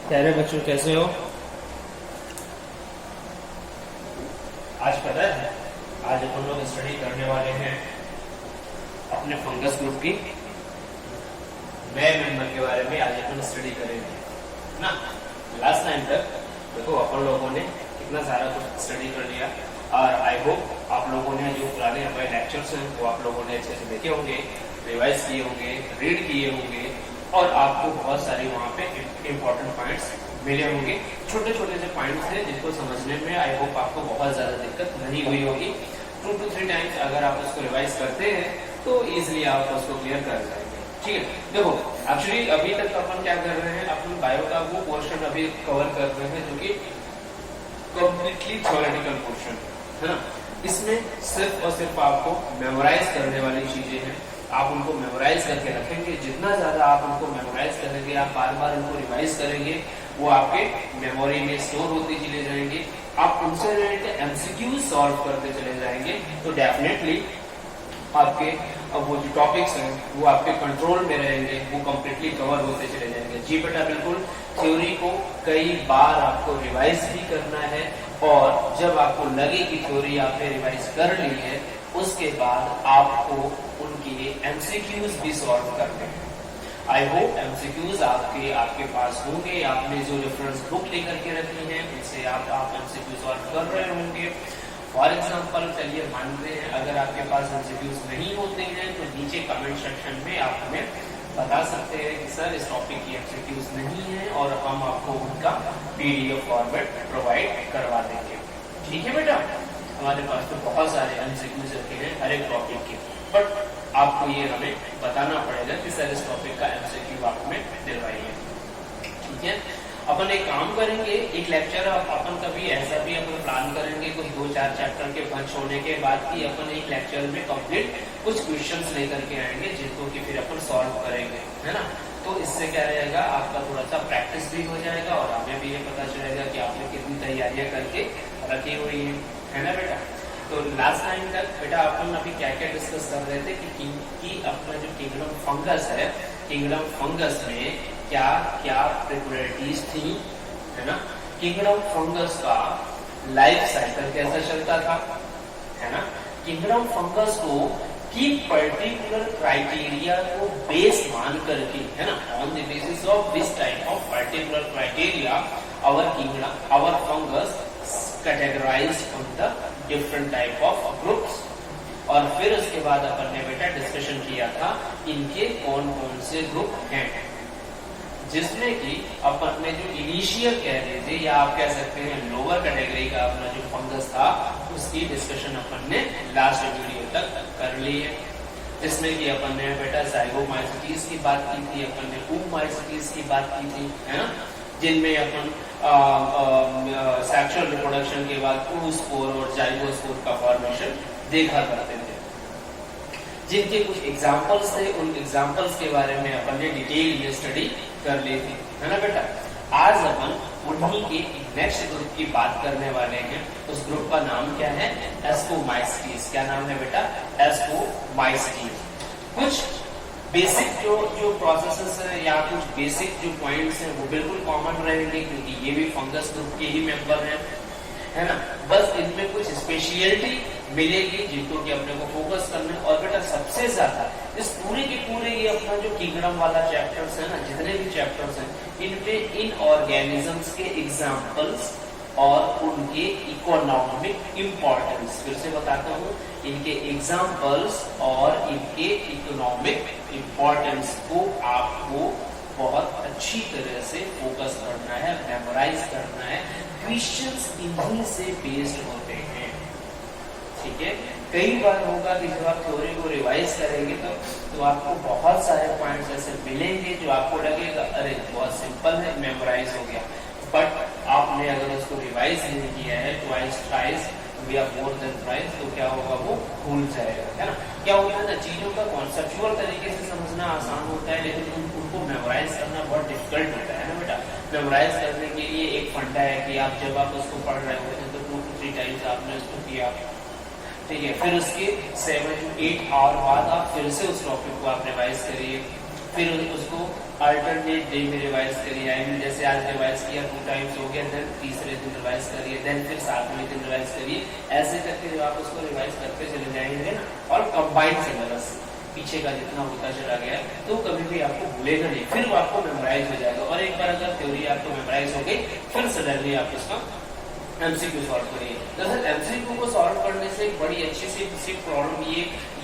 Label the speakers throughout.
Speaker 1: प्यारे बच्चों कैसे हो? आज पता है, आज अपन लोग स्टडी करने वाले हैं अपने फंगस ग्रुप की नए मेंबर के बारे में। आज अपन स्टडी करेंगे ना। लास्ट टाइम तक देखो अपन लोगों ने कितना सारा कुछ स्टडी कर लिया और आई होप आप लोगों ने जो पुराने हमारे लेक्चर्स हैं वो आप लोगों ने अच्छे से देखे होंगे, रिवाइज किए होंगे, रीड किए होंगे और आपको बहुत सारे वहाँ पे इम्पोर्टेंट पॉइंट्स मिले होंगे। छोटे छोटे से पॉइंट्स हैं जिनको समझने में आई होप आपको बहुत ज्यादा दिक्कत नहीं हुई होगी। 2 to 3 टाइम्स अगर आप उसको रिवाइज करते हैं तो इजिली आप उसको क्लियर कर जाएंगे। ठीक है, देखो एक्चुअली अभी तक अपन क्या कर रहे हैं, अपन बायो का वो पोर्शन अभी कवर कर रहे हैं जो कि कम्प्लीटली थ्योरेटिकल पोर्शन है ना। इसमें सिर्फ और सिर्फ आपको मेमोराइज करने वाली चीजें हैं। आप उनको मेमोराइज करके रखेंगे, जितना ज्यादा आप उनको मेमोराइज करेंगे, आप बार बार उनको रिवाइज करेंगे, वो आपके मेमोरी में स्टोर होते चले जाएंगे। आप उनसे रिलेटेड एमसीक्यू सॉल्व करते चले जाएंगे तो डेफिनेटली आपके वो जो टॉपिक्स हैं वो आपके कंट्रोल में रहेंगे, वो कम्प्लीटली कवर होते चले जाएंगे। जी बेटा बिल्कुल, थ्योरी को कई बार आपको रिवाइज भी करना है और जब आपको लगे कि थ्योरी आपने रिवाइज कर ली है उसके बाद आपको उनके एमसीक्यूज भी सॉल्व करने हैं। आई होप एमसीक्यूज आपके पास होंगे, आपने जो रेफरेंस बुक लेकर के रखी है उनसे आप एमसीक्यू सॉल्व कर रहे होंगे। फॉर एग्जाम्पल चलिए मानते हैं अगर आपके पास एमसीक्यूज नहीं होते हैं तो नीचे कमेंट सेक्शन में आप हमें बता सकते हैं कि सर इस टॉपिक की एमसीक्यूज नहीं है और हम आपको उनका पीडीएफ फॉर्मेट प्रोवाइड करवा देंगे। ठीक है बेटा, हमारे पास तो बहुत सारे एमसीक्यूज रखे हैं हर एक टॉपिक के, बट आपको ये हमें बताना पड़ेगा कि सर इस टॉपिक का एमसीक्यू आप हमें दिलवाइए। ठीक है, अपन एक काम करेंगे, एक लेक्चर अपन कभी ऐसा भी अपन प्लान करेंगे कुछ 2-4 चैप्टर के बंच होने के बाद कि अपन एक लेक्चर में कंप्लीट कुछ क्वेश्चंस लेकर के आएंगे जिनको कि फिर अपन सॉल्व करेंगे, है ना। तो इससे क्या रहेगा, आपका थोड़ा सा प्रैक्टिस भी हो जाएगा और हमें भी ये पता चलेगा कि आपने कितनी तैयारियां करके रखी हुई है ना बेटा। तो लास्ट टाइम तक बेटा अपन अभी क्या क्या डिस्कस कर रहे थे कि अपना जो किंगडम फंगस है, किंगडम फंगस में क्या क्या पेक्युलरिटीज थी, है ना। किंगडम फंगस का लाइफ साइकिल कैसा चलता था, है ना। किंगडम फंगस को की पर्टिकुलर क्राइटेरिया को बेस मान करके, है ना, on the basis of this type of particular criteria our fungus categorised from the different type of groups. और फिर उसके बाद अपन ने बेटा डिस्कशन किया था इनके कौन कौन से ग्रुप हैं, जिसमें कि अपन ने जो इनिशियल कह रहे थे या आप कह सकते हैं लोअर कैटेगरी का अपना जो फंगस था उसकी डिस्कशन अपन ने लास्ट वीडियो तक कर ली है, जिसमें कि अपन ने बेटा जाइगोमाइसीटीज की बात की थी, अपन ने oomaइसीटीज की बात की थी, है ना, जिनमें अपन सेक्सुअल रिप्रोडक्शन के बाद oospore और जाइगोस्पोर का फॉर्मेशन देखा करते थे, जिनके कुछ एग्जाम्पल्स थे। उन एग्जाम्पल्स के बारे में अपन ने डिटेल में स्टडी कर ली थी, है ना बेटा। आज अपन उन्हीं के नेक्स्ट ग्रुप की बात करने वाले हैं। उस ग्रुप का नाम क्या है, एस्कोमाइसीटीज। क्या नाम है बेटा, एस्कोमाइसीटीज। कुछ बेसिक जो प्रोसेसेस है या कुछ बेसिक जो पॉइंट्स हैं वो बिल्कुल कॉमन रहेंगे क्योंकि ये भी फंगस ग्रुप के ही मेंबर हैं, है ना। बस इनमें कुछ स्पेशलिटी मिलेगी जिनको कि अपने को फोकस करना है। और बेटा सबसे ज्यादा इस पूरे के पूरे ये अपना जो किंगडम वाला चैप्टर्स है ना, जितने भी चैप्टर्स हैं इनपे इन ऑर्गेनिजम्स के एग्जाम्पल्स और उनके इकोनॉमिक इम्पोर्टेंस, फिर से बताता हूँ, इनके एग्जाम्पल्स और इनके इकोनॉमिक इम्पोर्टेंस को आपको बहुत अच्छी तरह से फोकस करना है, मेमोराइज करना है। क्वेश्चंस इन्हीं से बेस्ड होते हैं। ठीक है, कई बार होगा कि जब आप थ्योरी को रिवाइज करेंगे तो आपको बहुत सारे पॉइंट्स ऐसे मिलेंगे जो आपको लगेगा अरे बहुत सिंपल है, मेमोराइज हो गया, बट आपने अगर उसको रिवाइज नहीं किया है ट्वाइस थ्राइस या मोर देन थ्राइस तो क्या होगा, वो भूल जाएगा, है ना। क्या होता है ना, चीजों का कॉन्सेप्चुअल तरीके से समझना आसान होता है लेकिन उनको मेमोराइज करना बहुत डिफिकल्ट होता है ना बेटा। मेमोराइज करने के लिए एक फंडा है कि आप जब आप उसको पढ़ रहे होते हैं तो 2 to 3 टाइम्स आपने उसको किया, ठीक है, फिर उसके 7 to 8 आवर बाद आप फिर से उस टॉपिक को आप रिवाइज करिए, फिर उसको अल्टरनेट डे में रिवाइज करिए, आई मीन जैसे आज रिवाइज किया 2 टाइम्स हो गया, देन तीसरे दिन रिवाइज करिए, देन फिर 7वें दिन रिवाइज करिए। ऐसे करके जब आप उसको रिवाइज करते चले जाएंगे ना, और कंबाइंड सिलेबस पीछे का जितना होता चला गया तो कभी भी आपको भूलेगा नहीं, फिर वो आपको मेमोराइज हो जाएगा। और एक बार अगर थ्योरी आपको मेमोराइज हो गई, फिर सडनली आप उसका एमसीक्यू सॉल्व करिए। दरअसल एमसीक्यू को सॉल्व करने से एक बड़ी अच्छी सी प्रॉब्लम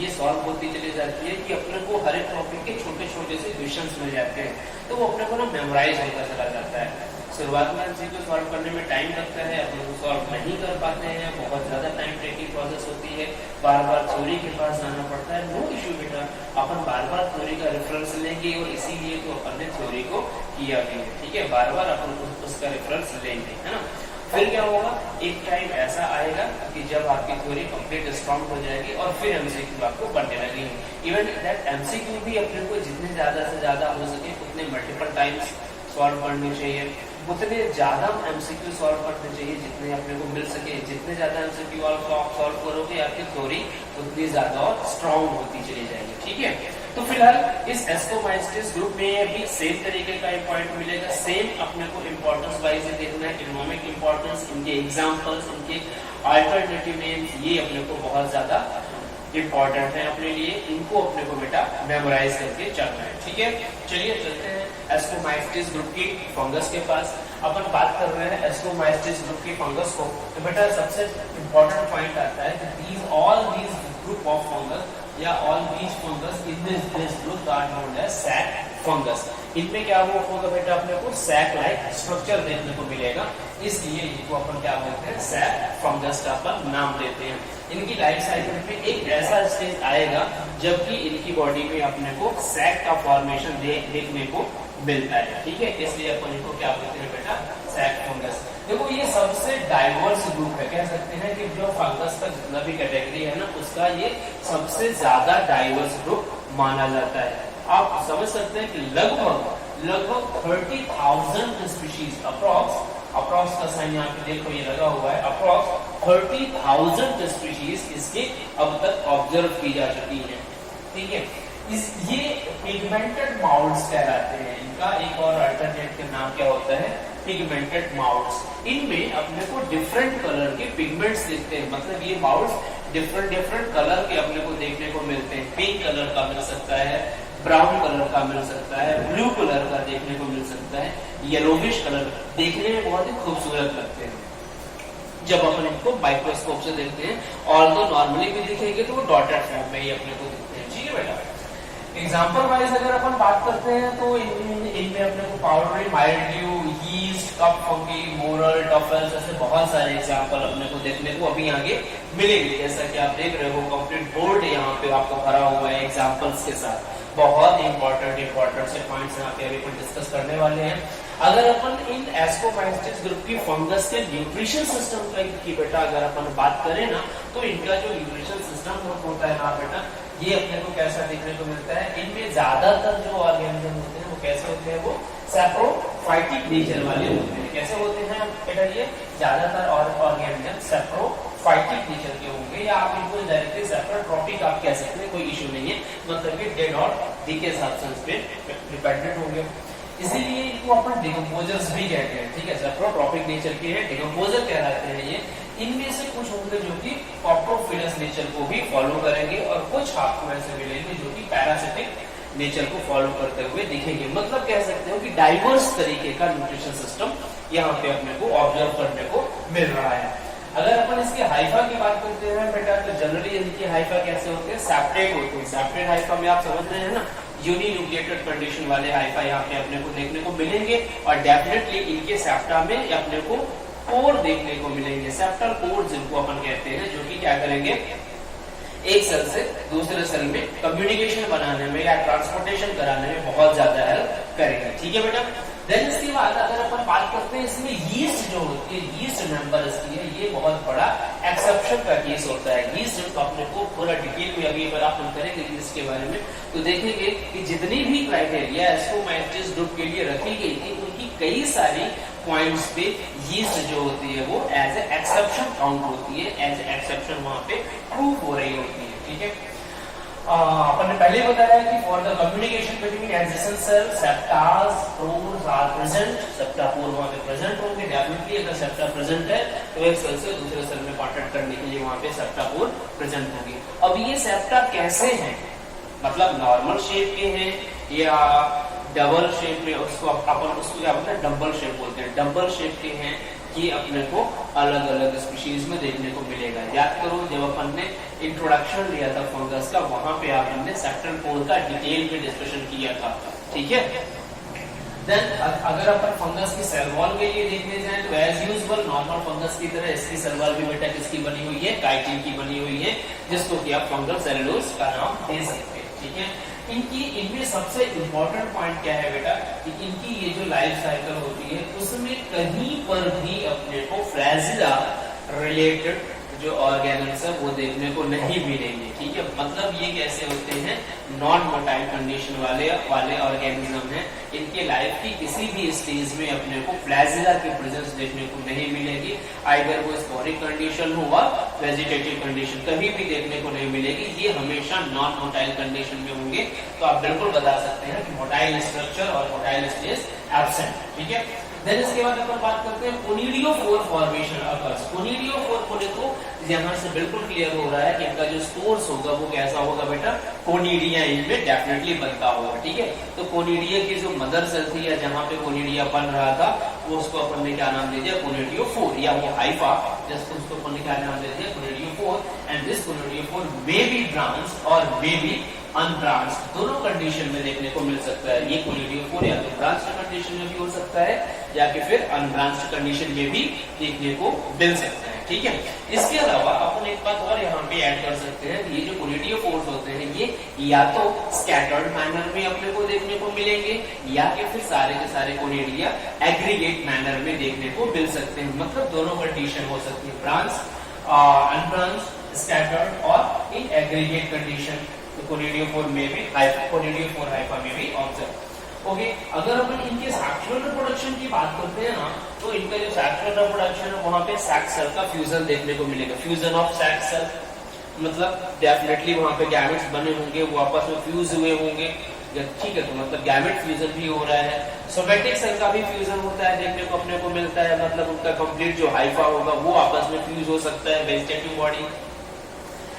Speaker 1: ये सॉल्व होती चली जाती है कि अपने को हर एक टॉपिक के छोटे छोटे से क्वेश्चंस मिल जाते हैं, तो वो अपने को ना मेमोराइज होता चला जाता है। शुरुआत में एमसीक्यू सॉल्व करने में टाइम लगता है, अपन वो सॉल्व नहीं कर पाते हैं, बहुत ज्यादा टाइम टेकिंग प्रोसेस होती है, बार बार थ्योरी के पास जाना पड़ता है। नो इश्यू बेटा, अपन बार बार थ्योरी का रेफरेंस लेंगे, और इसीलिए तो अपन ने थ्योरी को किया भी है, ठीक है। बार बार अपन उसका रेफरेंस लेंगे, है ना। फिर क्या होगा, एक टाइम ऐसा आएगा कि जब आपकी थ्योरी कंप्लीट स्ट्रॉन्ग हो जाएगी और फिर एमसीक्यू आपको बनने लगेंगे। इवन दैट एमसीक्यू भी अपने को जितने ज्यादा से ज्यादा हो सके उतने मल्टीपल टाइम्स सॉल्व करने चाहिए, उतने ज्यादा एमसीक्यू सॉल्व करने चाहिए जितने अपने को मिल सके। जितने ज्यादा एमसीक्यू आप सॉल्व करोगे, आपकी थ्योरी उतनी ज्यादा और स्ट्रॉन्ग होती चली जाएगी, ठीक है। तो फिलहाल इस एस्कोमाइस्टिस ग्रुप में भी सेम तरीके का एक पॉइंट मिलेगा, सेम अपने को इंपॉर्टेंस वाइज देखना है, इकोनॉमिक इंपॉर्टेंस, इनके एग्जांपल्स, इनके अल्टरनेटिव नेम्स, ये अपने को बहुत ज्यादा इंपॉर्टेंट है अपने लिए, इनको अपने को बेटा मेमोराइज करके चलना है, ठीक है। चलिए चलते हैं एस्कोमाइस्टिस ग्रुप की फंगस के पास। अपन बात कर रहे हैं एस्कोमाइस्टिस ग्रुप की फंगस को, तो बेटा सबसे इंपॉर्टेंट पॉइंट आता है कि all these group of fungus या all these fungus in this group are known as sac fungus. इनमें क्या होगा बेटा, अपने को सैक लाइक स्ट्रक्चर देखने को मिलेगा, इसलिए इनको अपन क्या बोलते हैं, सैक फंगस का अपन नाम देते हैं। इनकी लाइफ साइकिल में एक ऐसा स्टेज आएगा जबकि इनकी बॉडी में अपने को सैक का फॉर्मेशन देखने को मिलता है, ठीक है। इसलिए अपन इनको क्या बोलते हैं बेटा, सैक फंगस। देखो ये सबसे डाइवर्स ग्रुप है, कह सकते हैं कि जो फंगस का जितना भी कैटेगरी है ना, उसका ये सबसे ज्यादा डाइवर्स ग्रुप माना जाता है। आप समझ सकते हैं कि लगभग 30,000 स्पीशीज अप्रॉक्स का साइन यहाँ पे देखो ये लगा हुआ है, अप्रॉक्स 30,000 स्पीशीज इसके अब तक ऑब्जर्व की जा चुकी है, ठीक है। ये पिगमेंटेड माउल्ट्स कहलाते हैं, इनका एक और अल्टरनेट का नाम क्या होता है, पिगमेंटेड माउल्ट्स। इनमें अपने को डिफरेंट कलर के पिगमेंट्स दिखते हैं, मतलब ये माउल्ट्स डिफरेंट कलर के अपने को देखने को मिलते हैं। पिंक कलर का मिल सकता है, ब्राउन कलर का मिल सकता है, ब्लू कलर का देखने को मिल सकता है, येलोविश कलर, देखने में बहुत ही खूबसूरत लगते हैं जब अपन इनको माइक्रोस्कोप से देखते हैं। और तो नॉर्मली भी दिखेंगे तो वो डॉटेड फॉर्म में ही अपने को दिखते हैं, ठीक है बेटा। एग्जाम्पल वाइज अगर अपन बात करते हैं तो इनमें अपने को powdery, mildew, yeast, cup fungi, morel, truffles, ऐसे बहुत सारे एग्जाम्पल अपने को देखने को अभी आगे मिलेंगे। जैसा कि आप देख रहे हो कंप्लीट बोर्ड यहाँ पे आपको भरा हुआ है एग्जाम्पल्स के साथ। बहुत इंपॉर्टेंट से पॉइंट्स यहाँ पे अभी अपन डिस्कस करने वाले हैं। अगर अपन इन एस्कोमाइस्टिस ग्रुप की फंगस के न्यूट्रिशन सिस्टम की बेटा अगर अपन बात करें ना, तो इनका जो न्यूट्रिशन सिस्टम होता है ना बेटा, ये अपने को कैसा देखने को मिलता है, इनमें ज्यादातर जो ऑर्गेनिज्म होते हैं वो कैसे होते हैं, वो सैप्रोफाइटिक नेचर वाले होते हैं। कैसे होते हैं बेटा, ये ज्यादातर ऑर्गेनिज्म सैप्रोफाइटिक नेचर के होंगे, या आप इनको डायरेक्टली सैप्रोट्रॉपिक आप कह सकते हैं, कोई इश्यू नहीं है, मतलब कि डेड और डीके सब्सटेंस पे डिपेंडेंट होंगे। इसीलिए इनको अपन डिकम्पोजर्स भी कहते हैं, ठीक है। सैप्रोट्रॉपिक नेचर के हैं, डिकम्पोजर कहलाते हैं ये। इनमें से कुछ होंगे जो कि कॉप्रोफिलस नेचर को भी फॉलो करेंगे, और कुछ आपको ऐसे मिलेंगे जो कि पैरासिटिक नेचर को फॉलो करते हुए दिखेंगे। मतलब कह सकते हो कि डाइवर्स तरीके का न्यूट्रिशन सिस्टम यहाँ पे अपने को ऑब्जर्व करने को मिल रहा है। अगर अपन इसके हाइफा की बात करते हैं बेटा, तो जनरली इनकी हाइफा कैसे होते हैं, सेपरेट होते हैं। सेपरेट हाइफा में आप समझ रहे हैं ना, यूनिन्यूक्लिएटेड कंडीशन वाले हाइफा यहाँ पे अपने को देखने को मिलेंगे, और डेफिनेटली इनके सेप्टा में अपने को पोर देखने को मिलेंगे। सेप्टल पोर जिनको अपन कहते हैं, जो कि क्या करेंगे, एक सेल से दूसरे सेल में कम्युनिकेशन बनाने में या ट्रांसपोर्टेशन कराने में बहुत ज्यादा हेल्प करेगा, ठीक है बेटा। देन इसके बाद अगर अपन बात करते हैं, इसमें यीस्ट जो होती है, यीस्ट मेंबर इसकी है, ये बहुत बड़ा एक्सेप्शन का केस होता है। यीस्ट अपने को पूरा डिटेल में अभी अगर अपन करेंगे यीस्ट के बारे में, तो देखेंगे कि जितनी भी क्राइटेरिया एस्कोमाइस्टिस ग्रुप के लिए रखी गई थी, उनकी कई सारी पॉइंट्स पे यीस्ट जो होती है वो एज ए एक्सेप्शन काउंट होती है, एज ए एक्सेप्शन वहां पे प्रूव हो रही होती है, ठीक है। अपन ने पहले बताया कि for the communication between adjacent cell septas pores are present, septa pore वहां पे प्रेजेंट होंगे डेफिनेटली। अगर सेप्टा प्रेजेंट है तो एक सेल से दूसरे सेल में कांटेक्ट करने के लिए वहां पे सेप्टा पोर प्रेजेंट होंगे। अब ये सेप्टा कैसे हैं, मतलब नॉर्मल शेप के हैं या डबल शेप में, उसको अपन उसको क्या बोलते हैं, डबल शेप बोलते हैं, डबल शेप के हैं, ये अपने को अलग अलग स्पीशीज में देखने को मिलेगा। याद करो जब अपन ने इंट्रोडक्शन लिया था फंगस का, वहां पे आपने सेप्टल पोर का डिटेल में डिस्कशन किया था, ठीक है। देन अगर अपन फंगस की सेल वॉल के लिए देखने जाएं तो एज यूजुअल नॉर्मल फंगस की तरह इसकी सेल वॉल भी बेटा किसकी बनी हुई है, काइटिन की बनी हुई है, जिसको कि आप फंगल सेलुलोज का नाम दे सकते हैं, ठीक है। इनमें सबसे इंपॉर्टेंट पॉइंट क्या है बेटा कि इनकी ये जो लाइफ साइकिल होती है उसमें कहीं पर भी अपने को फ्लैजिला रिलेटेड जो ऑर्गेनिज्म है वो देखने को नहीं मिलेंगे, ठीक है। मतलब ये कैसे होते हैं, नॉन मोटाइल कंडीशन वाले ऑर्गेनिज्म हैं। इनके लाइफ की किसी भी स्टेज में अपने को फ्लैजिला की प्रेजेंस देखने को नहीं मिलेगी। आइदर वो स्पोरिक कंडीशन हुआ वेजिटेटिव कंडीशन, कहीं भी देखने को नहीं मिलेगी। ये हमेशा नॉन मोटाइल कंडीशन में होंगे। तो आप बिल्कुल बता सकते हैं कि मोटाइल स्ट्रक्चर और मोटाइल स्टेज एब्सेंट, ठीक है। देन इसके बाद अपन बात करते हैं कोनिडियोफोर फॉर्मेशन अकर्स। कोनिडियोफोर बोले तो यहाँ से बिल्कुल क्लियर हो रहा है कि इनका जो स्पोर्स होगा वो कैसा होगा बेटा, कोनिडिया इनमें डेफिनेटली बनता होगा, ठीक है। तो कोनिडिया की जो मदर सेल थी या जहाँ पे कोनिडिया बन रहा था वो उसको अपन ने क्या नाम दे दिया, कोनिडियोफोर, या वो हाइफा जिसको उसको अपन ने क्या नाम दे दिया, conidiophore. And this conidiophore may be branch और मे बी अनब्रांच, दोनों कंडीशन में देखने को मिल सकता है। ये कोनिडियोफोर या तो ब्रांच कंडीशन में भी हो सकता है या कि फिर अनब्रांच कंडीशन में भी देखने को मिल सकता है, ठीक है। इसके अलावा अपन एक बात और यहाँ पे ऐड कर सकते हैं, ये जो कोनिडियोफोर्स होते हैं ये या तो स्कैटर्ड मैनर में अपने को देखने को मिलेंगे या कि फिर सारे के सारे कोनिडिया एग्रीगेट मैनर में देखने को मिल सकते हैं। मतलब दोनों कंडीशन हो सकती है, ब्रांच, अनब्रांच, स्कैटर्ड और इन एग्रीगेट कंडीशन। कोनिडियोफोर में भी कोनिडियोफोर हाइफा में भी ऑब्जर्व। ओके, अगर अपन इनके सेक्सुअल रिप्रोडक्शन की बात करते हैं ना, तो इनका जो सेक्सुअल रिप्रोडक्शन है वहां पे सेक्स सेल का फ्यूजन देखने को मिलेगा। फ्यूजन ऑफ सेक्स सेल मतलब डेफिनेटली वहां पे गैमेट्स बने होंगे, वो आपस में फ्यूज हुए होंगे, ठीक है। तो मतलब गैमेट फ्यूजन भी हो रहा है। सोमेटिक सेल का भी फ्यूजन होता है, देखने को अपने को मिलता है। मतलब उनका कंप्लीट जो हाइफा होगा वो आपस में फ्यूज हो सकता है, वेजिटेटिव बॉडी।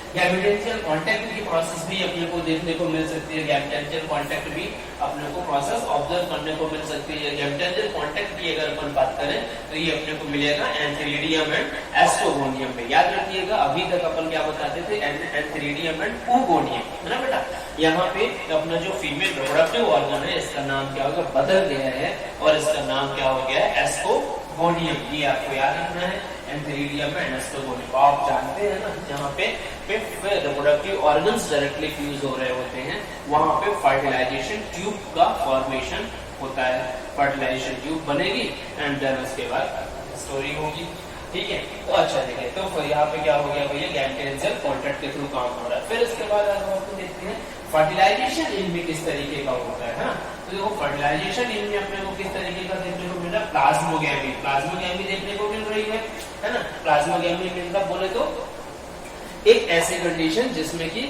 Speaker 1: गैमेटेंशियल कांटेक्ट की प्रोसेस भी अपने को देखने को मिल सकती है। गैमेटेंशियल कांटेक्ट भी अपने को प्रोसेस ऑब्जर्व करने को मिल सकती है। गैमेटेंशियल कांटेक्ट की अगर अपन बात करें तो ये अपने को मिलेगा एंथेरिडियम एंड एस्ट्रोगोनियम में। याद रखिएगा अभी तक अपन क्या बताते थे, एंथेरिडियम एंड oogonia, है ना बेटा। यहाँ पे अपना जो फीमेल रिप्रोडक्टिव ऑर्गन है इसका नाम क्या होगा, बदल गया है और इसका नाम क्या हो गया है, एस्ट्रोगोनियम। ये आपको याद रखना है, एंथेरिडियम एंड एस्ट्रोगोनियम। आप जानते हैं ना जहाँ पे रिप्रोडक्टिव ऑर्गन्स डायरेक्टली फ्यूज हो रहे होते हैं वहां पे फर्टिलाइजेशन ट्यूब का फॉर्मेशन होता है। फर्टिलाइजेशन ट्यूब बनेगी एंड देन उसके बाद स्टोरी होगी, ठीक है। तो अच्छा देखिए, तो यहाँ पे क्या हो गया भैया, गैमेटेंशियल कांटेक्ट के थ्रू काम हो रहा है। फिर इसके बाद आपको देखते हैं फर्टिलाइजेशन इनमें किस तरीके का होता है ना। तो देखो फर्टिलाइजेशन इनमें अपने को किस तरीके का देखने को मिल रहा है, प्लाज्मोगैमी। प्लाज्मोगैमी देखने को मिल रही है ना। प्लाज्मोगैमी मतलब बोले तो एक ऐसी कंडीशन जिसमें कि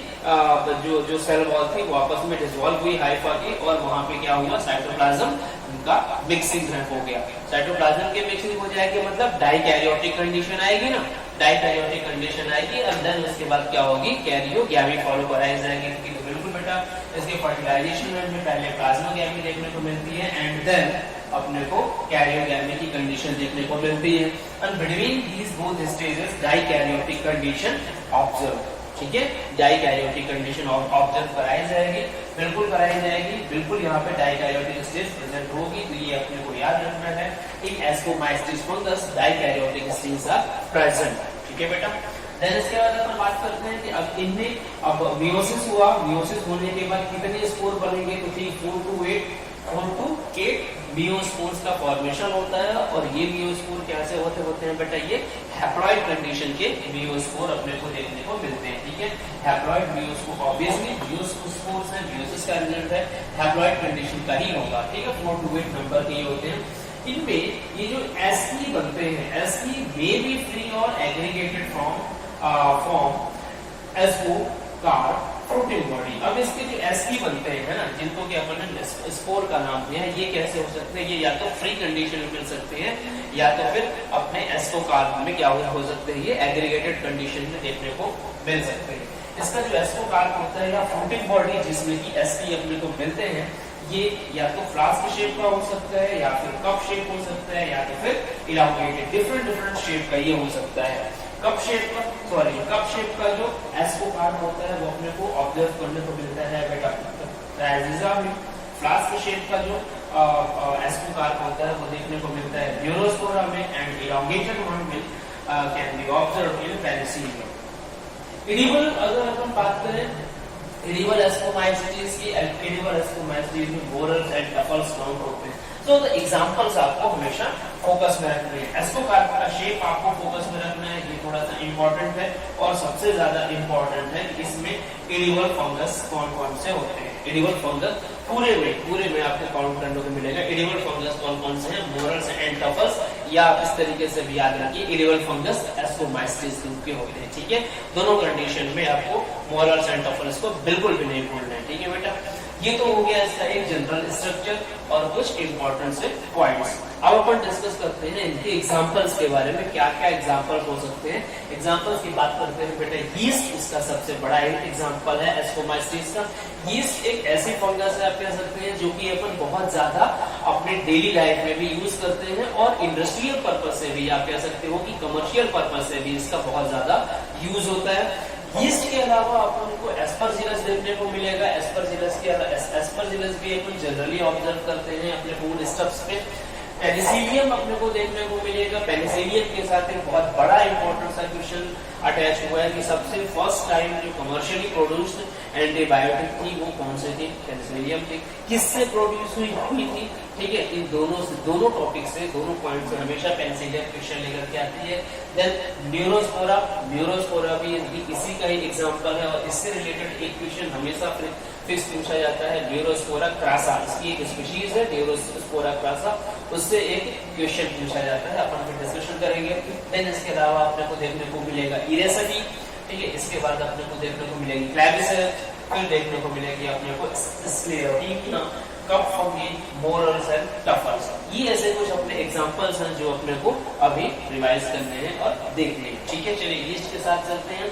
Speaker 1: जो सेल वॉल थी वो आपस में डिसॉल्व हुई हाइफा की, और वहां पे क्या हुआ, साइटोप्लाज्म का मिक्सिंग हो गया। साइटोप्लाज्म के मिक्सिंग हो जाएगी मतलब डाइकैरियोटिक कंडीशन आएगी ना, डाइकैरियोटिक कंडीशन आएगी और देन उसके बाद क्या होगी, कैरियोगैमी फॉलो कराई जाएगी। तो बिल्कुल बेटा इसके फर्टिलाइजेशन में पहले प्लाज्मोगैमी देखने को मिलती है एंड देन अपने को कैरियोगैमी की कंडीशन देखने को मिलती है। And between these both stages dikaryotic condition observe, ठीक है। डाइकैरियोटिक कंडीशन ऑब्जर्व कराई जाएगी, बिल्कुल कराई जाएगी, बिल्कुल यहाँ पे डाइकैरियोटिक स्टेज प्रेजेंट होगी। तो ये अपने को याद रखना है, in ascomycetes fungus dikaryotic stage are present, ठीक है बेटा। देन इसके बाद अपन बात करते हैं कि अब इनमें अब मियोसिस हुआ, मियोसिस होने के बाद कितने स्पोर बनेंगे, तो 4 to 8 मियोस्पोर्स का फॉर्मेशन होता है। और ये मियोस्पोर कैसे होते हैं बेटा, ये हैप्लॉइड कंडीशन के मियोस्पोर अपने को देखने को मिलते हैं, ठीक है। हैप्लॉइड मियोस्पोर ऑब्वियसली मियोस्पोर्स है, मियोसिस का रिजल्ट है, हैप्लॉइड कंडीशन का ही होगा, ठीक है। 4 to 8 नंबर के होते हैं। इनमें ये जो एसपी बनते हैं, एसपी मे बी फ्री और aggregated form so called fruiting body. अब इसके जो एस्की बनते हैं ना, जिनको कि अपन ने स्पोर का नाम दिया है, ये कैसे हो सकते हैं? ये या तो फ्री कंडीशन में मिल सकते हैं या तो फिर अपने एस्कोकार्प में क्या हो सकते हैं, ये एग्रीगेटेड कंडीशन में देखने को मिल सकते हैं। इसका जो एस्कोकार्प होता है या फ्रूटिंग बॉडी जिसमें कि एस्की अपने को मिलते हैं, ये या तो फ्लास्क शेप का हो सकता है या फिर कप शेप हो सकता है या तो फिर इलांगेटेड, डिफरेंट शेप का ये हो सकता है। कप शेप का जो एस्कोकार्प होता है वो अपने को ऑब्जर्व करने को मिलता है बेटा राइजिजा में। फ्लास्क शेप का जो एस्कोकार्प होता है वो देखने को मिलता है ब्यूरोस्पोरा में, and elongated one will can be observed in Penicillium. Edible अगर अपन बात करें एडिबल एस्कोमाइसीज की, एडिबल एस्कोमाइसीज में बोरल्स एंड टफल्स काउंट होते हैं। तो द एग्जांपल्स आपको हमेशा फोकस में रखने हैं। एस्कोकार्प का शेप आपको फोकस में रखना है, ये थोड़ा सा इंपॉर्टेंट है और सबसे ज्यादा इंपॉर्टेंट है कि इसमें एडिबल फंगस कौन-कौन से होते हैं। एडिबल फंगस पूरे में आपको काउंट करने को मिलेगा। एडिबल फंगस कौन-कौन से हैं? बोरल्स एंड टफल्स, या इस तरीके से भी याद रखिए एडिबल फंगस एस्कोमाइसीज ग्रुप के होते हैं। ठीक है, दोनों कंडीशन में आपको बोरल्स एंड टफल्स को बिल्कुल भी नहीं भूलना है। ठीक है बेटा, ये तो हो गया इसका एक जनरल स्ट्रक्चर और कुछ इंपॉर्टेंट से पॉइंट्स। अब अपन डिस्कस करते हैं इनके एग्जांपल्स के बारे में, क्या क्या एग्जांपल्स हो सकते हैं। एग्जांपल्स की बात करते हैं बेटा, यीस्ट इसका सबसे बड़ा एग्जांपल है एस्कोमाइसीज का। यीस्ट एक ऐसी फंगस है आप कह सकते हैं जो कि अपन बहुत ज्यादा अपने डेली लाइफ में भी यूज करते हैं और इंडस्ट्रियल पर्पज से भी, आप कह सकते हो कि कमर्शियल पर्पज से भी इसका बहुत ज्यादा यूज होता है। यीस्ट के अलावा अपन को एस्परजिलस देखने को मिलेगा। एस्परजिलस भी अपन जनरली ऑब्जर्व करते हैं अपने फूड स्टफ्स पे। पेनिसिलियम अपने को देखने को मिलेगा। पेनिसिलियम के साथ एक बहुत बड़ा इंपॉर्टेंट सा क्वेश्चन अटैच हुआ है कि सबसे फर्स्ट टाइम जो कमर्शियली प्रोड्यूस्ड एंटीबायोटिक थी वो कौन सी थी? पेनिसिलियम थी। किससे प्रोड्यूस हुई थी? ठीक है, इन दोनों टॉपिक से, दोनों पॉइंट से हमेशा पेनिसिलियम क्वेश्चन लेकर के आती है। देन न्यूरोस्पोरा भी इसी का ही एग्जांपल है और इससे रिलेटेड एक क्वेश्चन हमेशा फिक्स पूछा जाता है। न्यूरोस्पोरा क्रासा, इसकी एक स्पीशीज है न्यूरोस्पोरा क्रासा, उससे एक क्वेश्चन पूछा जाता है, अपन फिर डिस्कशन करेंगे। देन इसके अलावा अपने को देखने को मिलेगा इरेसनी। ठीक है, इसके बाद अपने को देखने को मिलेगी क्लैविसेर, फिर देखने को मिलेगी अपने को स्क्लेरोटिना, कप फंगी, बोरल्स एंड टफल्स। ये ऐसे कुछ अपने एग्जांपल्स हैं जो अपने को अभी रिवाइज करने हैं और देखने हैं। ठीक है, चलिए यीस्ट के साथ चलते हैं।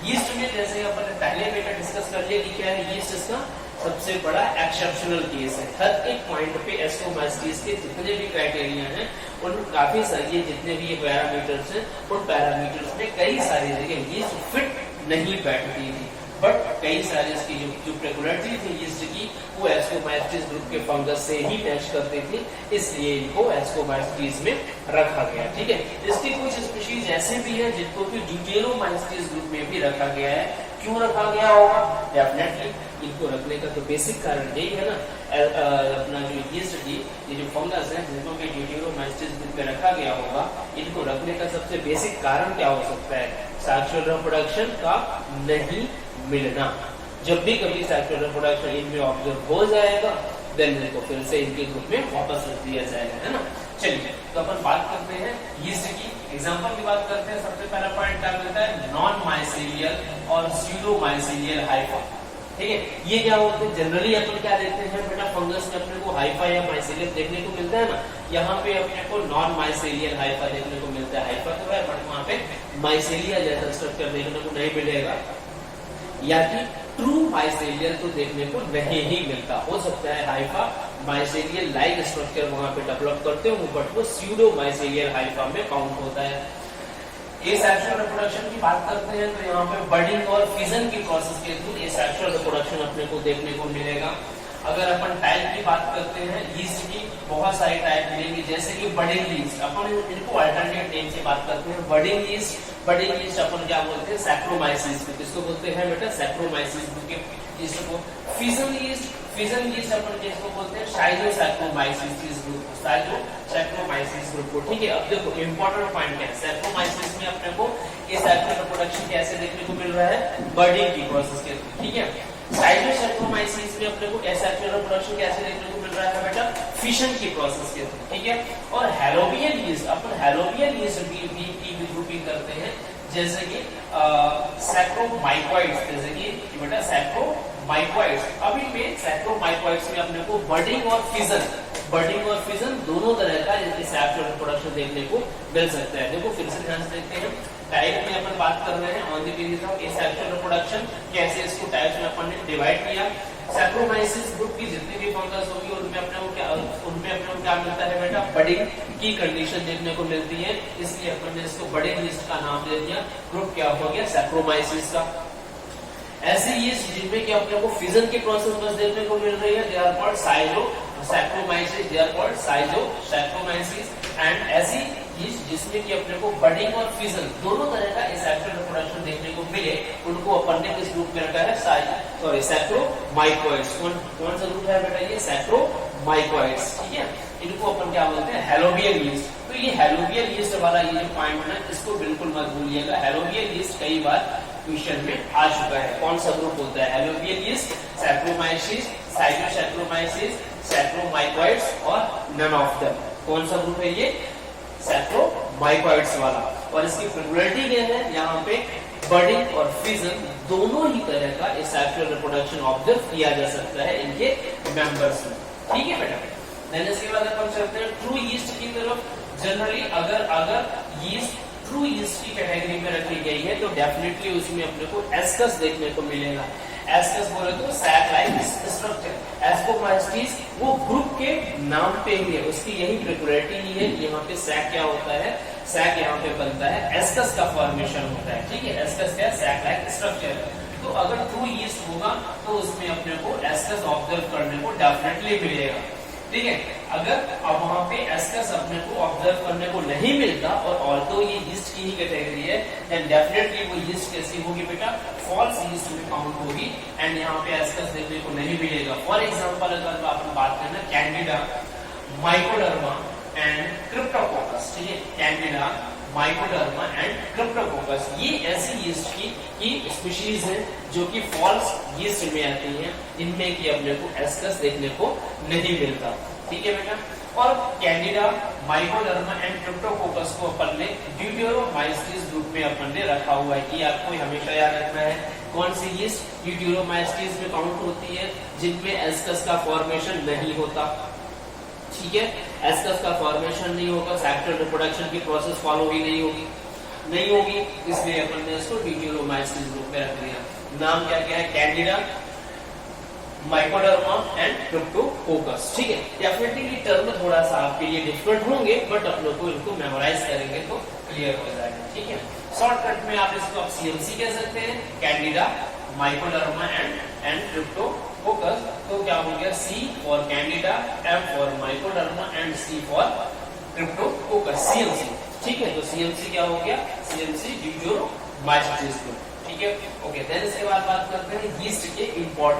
Speaker 1: यीस्ट में जैसे अपन ने पहले बेटा डिस्कस कर लिया कि क्या है, यीस्ट इसका सबसे बड़ा एक्सेप्शनल केस है। हर एक पॉइंट पे एस्कोमाइसीज के जितने भी क्राइटेरिया हैं उन काफी सारी जितने भी ये पैरामीटर्स हैं उन पैरामीटर्स में कई सारी जगह यीस्ट फिट नहीं बैठती थी, बट कई सारी इसकी जो पेकुलियरिटी थी यीस्ट की वो एस्कोमाइसीज ग्रुप के फंगस से ही मैच करती थी, इसलिए इनको एस्कोमाइसीज में रखा गया। ठीक है, इसकी कुछ स्पीशीज ऐसे भी हैं जिनको कि ड्यूटेरोमाइसीज ग्रुप में भी रखा गया है। क्यों रखा गया होगा? डेफिनेटली इनको रखने का तो बेसिक कारण यही है ना, अपना जो यीस्ट की ये जो फंगस है जिनको कि ड्यूटेरोमाइसीज ग्रुप में रखा गया होगा, इनको रखने का सबसे बेसिक कारण क्या हो सकता है? सेक्सुअल रिप्रोडक्शन का नहीं मिलना। जब भी कभी सेक्सुअल रिप्रोडक्शन इनमें ऑब्जर्व हो जाएगा देन इनको फिर से इनके ग्रुप में वापस रख दिया जाएगा, है ना। चलिए, तो अपन बात करते हैं यीस्ट की एग्जांपल की बात करते हैं। सबसे पहला पॉइंट क्या मिलता है? नॉन माइसेलियल और स्यूडो माइसेलियल हाइफा। ठीक है, ये क्या होते हैं? जनरली अपन क्या देखते हैं बेटा, फंगस में अपने को हाइफा या माइसेलियल देखने को मिलता है ना। यहाँ पे अपने को नॉन माइसेलियल हाइफा देखने को मिलता है। हाइफा तो है बट वहाँ पे माइसेलिया जैसा स्ट्रक्चर देखने को नहीं मिलेगा, या कि ट्रू माइसेलियल तो देखने को नहीं ही मिलता। हो सकता है हाइफा माइसेलियल लाइक स्ट्रक्चर वहां पे डेवलप करते हो बट वो स्यूडो माइसेलियल हाइफा में काउंट होता है। एसेक्सुअल रिप्रोडक्शन की बात करते हैं तो यहाँ पे बडिंग और फिजन की प्रोसेस के थ्रू एसेक्सुअल रिप्रोडक्शन अपने को देखने को मिलेगा। अगर अपन टाइप की बात करते हैं यीस्ट की, बहुत सारे टाइप मिलेंगे जैसे कि बडिंग यीस्ट, अपन इनको अल्टरनेट नेम से बात करते हैं। बडिंग यीस्ट अपन क्या बोलते हैं? सैक्रोमाइसिस। किसको बोलते हैं बेटा? सैक्रोमाइसिस के यीस्ट को। फिजन यीस्ट अपन किसको बोलते हैं? साइलोसैक्रोमाइसिस ग्रुप, साइलोसैक्रोमाइसिस ग्रुप को। ठीक है, अब देखो इंपॉर्टेंट पॉइंट क्या है, सैक्रोमाइसिस में अपने को एसेक्सुअल रिप्रोडक्शन कैसे देखने को मिल रहा है? बडिंग की प्रोसेस के थ्रू। ठीक है, साइलोसैक्रोमाइसिस में अपने को एसेक्सुअल रिप्रोडक्शन कैसे देखने को मिल रहा है बेटा? फिशन की प्रोसेस के थ्रू। ठीक है, और हैलोवियन यीस्ट, अपन हैलोवियन यीस्ट की भी ग्रुपिंग करते हैं जैसे कि सैक्रोमाइकोइड्स, जैसे कि बेटा सैक्रोमाइकोइड्स। अभी में सैक्रोमाइकोइड्स में अपने को बडिंग और फिजन दोनों तरह का सेक्सुअल रिप्रोडक्शन देखने को मिल सकता है। देखो फिर से ध्यान से देखते हैं, टाइप में अपन बात कर रहे हैं on the basis of asexual reproduction, कैसे इसको टाइप्स में अपन ने डिवाइड किया। सैक्रोमाइसिस ग्रुप की जितनी भी फंगस होगी उनमें अपने को क्या मिलता है बेटा, बडिंग की कंडीशन देखने को मिलती है, इसलिए अपन ने इसको बडिंग यीस्ट का नाम दे दिया। ग्रुप क्या हो गया, सैक्रोमाइसिस का। ऐसी यीस्ट जिनमें कि अपने को फिजन की प्रोसेस बस देखने को मिल रही है, they are called schizosaccharomyces, they are called schizosaccharomyces. And ऐसी यीस्ट जिसमें कि अपने को बडिंग और फिजन दोनों तरह का एसेक्सुअल रिप्रोडक्शन देखने को मिले, उनको अपन ने किस ग्रुप में रखा है, सैक्रोमाइकोइड्स। कौन सा ग्रुप है बेटा, ये सैक्रोमाइकोइड्स, ठीक है। इनको अपन क्या बोलते हैं, हैलोवियल यीस्ट। तो ये हैलोवियल यीस्ट वाला ये जो पॉइंट है इसको बिल्कुल मत भूलिएगा। हैलोवियल यीस्ट कई बार क्वेश्चन में आ चुका है। कौन सा ग्रुप होता है, हैलोवियल यीस्ट, सैक्रोमाइसिस, साइलोसैक्रोमाइसिस, सैक्रोमाइकोइड्स और नन ऑफ देम। कौन सा ग्रुप है ये, सैक्रोमाइकोइड्स वाला। और इसकी पेक्युलियरिटी क्या है, यहाँ पे बडिंग और फिजन दोनों ही तरह का सेक्सुअल रिप्रोडक्शन ऑब्जर्व किया जा सकता है इनके मेंबर्स में, ठीक है बेटा। देन इसके बाद अपन चलते हैं ट्रू यीस्ट की तरफ। जनरली अगर यीस्ट ट्रू यीस्ट की कैटेगरी में रखी गई है तो डेफिनेटली उसमें अपने को एस्कस देखने को मिलेगा। एस्कस बोले तो सैक लाइक स्ट्रक्चर। एस्कोमाइस्टिस वो ग्रुप के नाम पे ही है, उसकी यही पेक्युलियरिटी ही है। यहाँ पे सैक क्या होता है, सैक यहाँ पे बनता है, एस्कस का फॉर्मेशन होता है, ठीक है। एस्कस क्या है, सैक लाइक स्ट्रक्चर। तो अगर ट्रू यीस्ट होगा तो उसमें अपने को एस्कस ऑब्जर्व करने को डेफिनेटली मिलेगा, ठीक है। अगर अब वहां पे एस्कस अपने को ऑब्जर्व करने को नहीं मिलता और ऑल्दो ये यीस्ट की ही कैटेगरी है, देन डेफिनेटली वो यीस्ट कैसी होगी बेटा, फॉल्स यीस्ट में काउंट होगी एंड यहाँ पे एस्कस देखने को नहीं मिलेगा। फॉर एग्जांपल अगर अपन बात करें कैंडिडा, माइकोडर्मा एंड क्रिप्टोकोकस, ठीक है। कैंडिडा, माइकोडर्मा एंड क्रिप्टोकोकस ये ऐसी यीस्ट की स्पीशीज है जो कि फॉल्स यीस्ट में आती हैं, इनमें कि अपने को एस्कस देखने को नहीं मिलता, ठीक है बेटा। और कैंडिडा, माइकोडर्मा एंड क्रिप्टोकोकस को अपन ने ड्यूटेरोमाइस्टिस ग्रुप में अपन ने रखा हुआ है। कि आपको हमेशा याद रखना है कौन सी यीस्ट ड्यूटेरोमाइस्टिस में काउंट होती है, जिनमें एस्कस का फॉर्मेशन नहीं होता, ठीक है। एस्कस का फॉर्मेशन नहीं होगा, सेक्सुअल रिप्रोडक्शन की प्रोसेस फॉलो ही नहीं होगी, इसलिए अपन ने इसको ड्यूटेरोमाइस्टिस ग्रुप में रख दिया। नाम क्या क्या है, कैंडिडा, माइकोडर्मा एंड क्रिप्टोकोकस, ठीक है। डेफिनेटली ये टर्म थोड़ा सा आपके लिए डिफिकल्ट होंगे, बट अपनों को इनको मेमोराइज करेंगे तो क्लियर हो जाएगा, ठीक है। शॉर्टकट में आप इसको आप सीएमसी कह सकते हैं, कैंडिडा, माइकोडर्मा एंड क्रिप्टोकोकस। तो क्या हो गया, C for candida, M for mycoderma and C for cryptococcus, CMC, ठीक है। तो सीएमसी क्या हो गया, सीएमसी ड्यूटेरोमाइस्टिस ग्रुप, ठीक है। ओके, देन इसके बाद बात करते हैं यीस्ट के इंपॉर्टेंट